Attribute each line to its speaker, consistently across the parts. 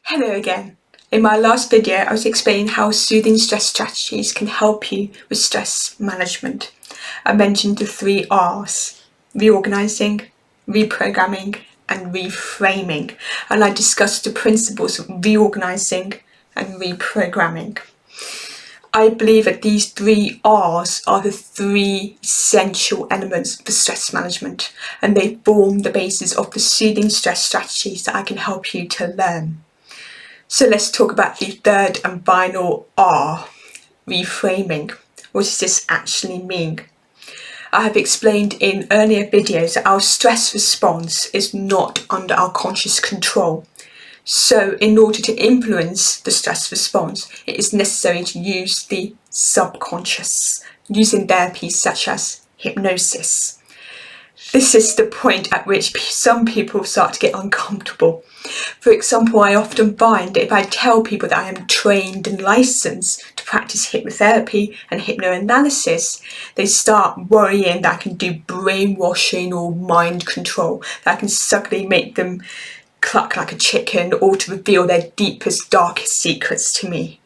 Speaker 1: Hello again. In my last video, I was explaining how soothing stress strategies can help you with stress management. I mentioned the 3 R's: reorganizing, reprogramming, and reframing. And I discussed the principles of reorganizing and reprogramming. I believe that these 3 R's are the 3 essential elements for stress management, and they form the basis of the soothing stress strategies that I can help you to learn. So let's talk about the third and final R, reframing. What does this actually mean? I have explained in earlier videos that our stress response is not under our conscious control. So in order to influence the stress response, it is necessary to use the subconscious, using therapies such as hypnosis. This is the point at which some people start to get uncomfortable. For example, I often find that if I tell people that I am trained and licensed to practice hypnotherapy and hypnoanalysis, they start worrying that I can do brainwashing or mind control, that I can suddenly make them cluck like a chicken or to reveal their deepest, darkest secrets to me.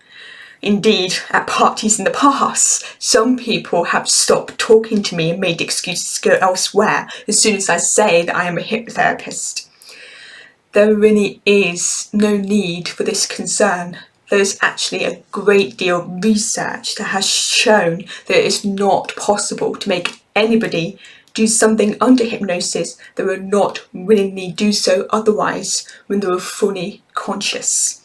Speaker 1: Indeed, at parties in the past, some people have stopped talking to me and made excuses to go elsewhere as soon as I say that I am a hypnotherapist. There really is no need for this concern. There is actually a great deal of research that has shown that it is not possible to make anybody do something under hypnosis that would not willingly do so otherwise when they were fully conscious.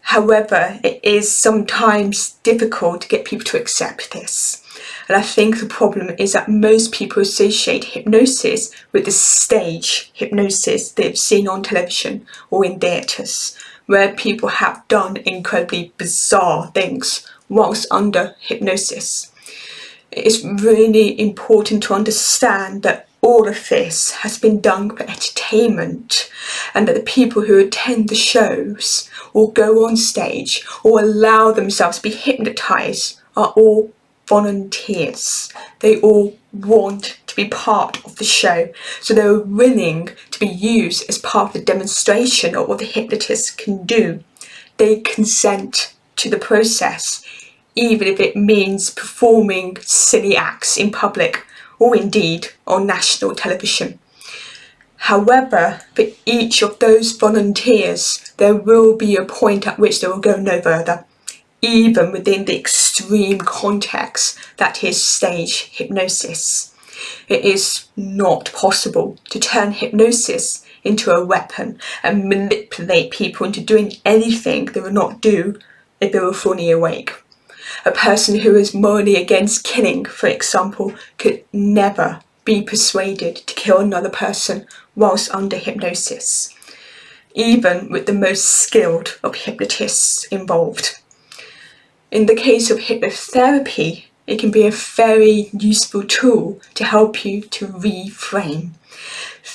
Speaker 1: However, it is sometimes difficult to get people to accept this. And I think the problem is that most people associate hypnosis with the stage hypnosis they've seen on television or in theatres, where people have done incredibly bizarre things whilst under hypnosis. It is really important to understand that all of this has been done for entertainment, and that the people who attend the shows or go on stage or allow themselves to be hypnotised are all volunteers. They all want to be part of the show, so they're willing to be used as part of the demonstration of what the hypnotist can do. They consent to the process, even if it means performing silly acts in public or indeed on national television. However, for each of those volunteers, there will be a point at which they will go no further, even within the extreme context that is stage hypnosis. It is not possible to turn hypnosis into a weapon and manipulate people into doing anything they would not do if they were fully awake. A person who is morally against killing, for example, could never be persuaded to kill another person whilst under hypnosis, even with the most skilled of hypnotists involved. In the case of hypnotherapy, it can be a very useful tool to help you to reframe.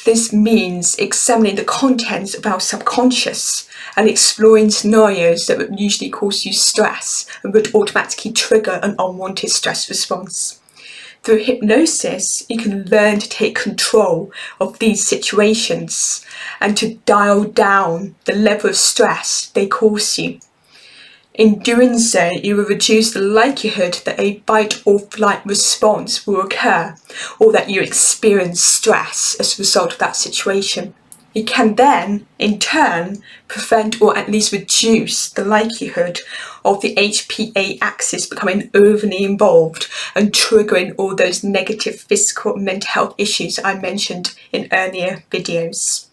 Speaker 1: This means examining the contents of our subconscious and exploring scenarios that would usually cause you stress and would automatically trigger an unwanted stress response. Through hypnosis, you can learn to take control of these situations and to dial down the level of stress they cause you. In doing so, you will reduce the likelihood that a fight or flight response will occur, or that you experience stress as a result of that situation. You can then, in turn, prevent or at least reduce the likelihood of the HPA axis becoming overly involved and triggering all those negative physical and mental health issues I mentioned in earlier videos.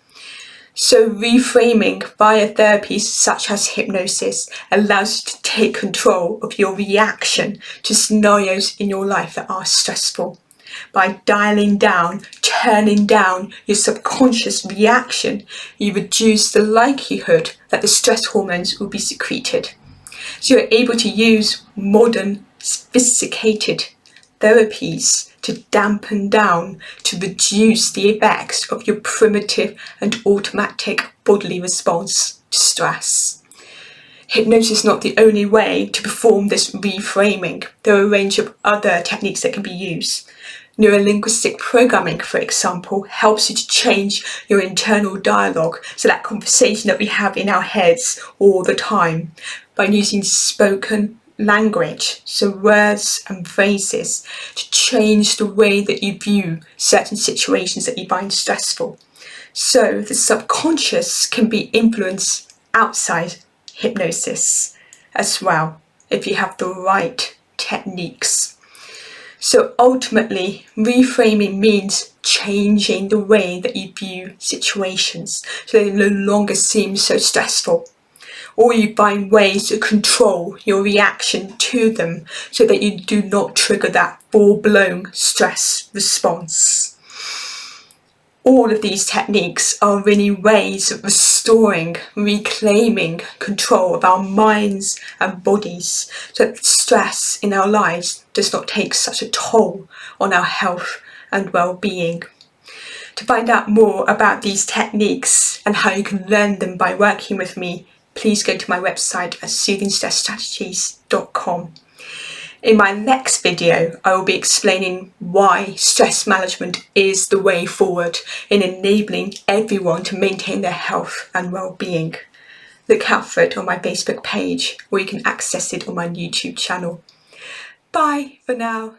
Speaker 1: So reframing via therapies such as hypnosis allows you to take control of your reaction to scenarios in your life that are stressful. By dialing down, turning down your subconscious reaction, you reduce the likelihood that the stress hormones will be secreted. So you're able to use modern, sophisticated therapies to dampen down, to reduce the effects of your primitive and automatic bodily response to stress. Hypnosis is not the only way to perform this reframing. There are a range of other techniques that can be used. Neurolinguistic programming, for example, helps you to change your internal dialogue, so that conversation that we have in our heads all the time, by using spoken language, so words and phrases, to change the way that you view certain situations that you find stressful. So the subconscious can be influenced outside hypnosis as well, if you have the right techniques. So ultimately, reframing means changing the way that you view situations so they no longer seem so stressful. Or you find ways to control your reaction to them so that you do not trigger that full-blown stress response. All of these techniques are really ways of restoring, reclaiming control of our minds and bodies, so that stress in our lives does not take such a toll on our health and well-being. To find out more about these techniques and how you can learn them by working with me, please go to my website at soothingstressstrategies.com. In my next video, I will be explaining why stress management is the way forward in enabling everyone to maintain their health and well-being. Look out for it on my Facebook page, or you can access it on my YouTube channel. Bye for now.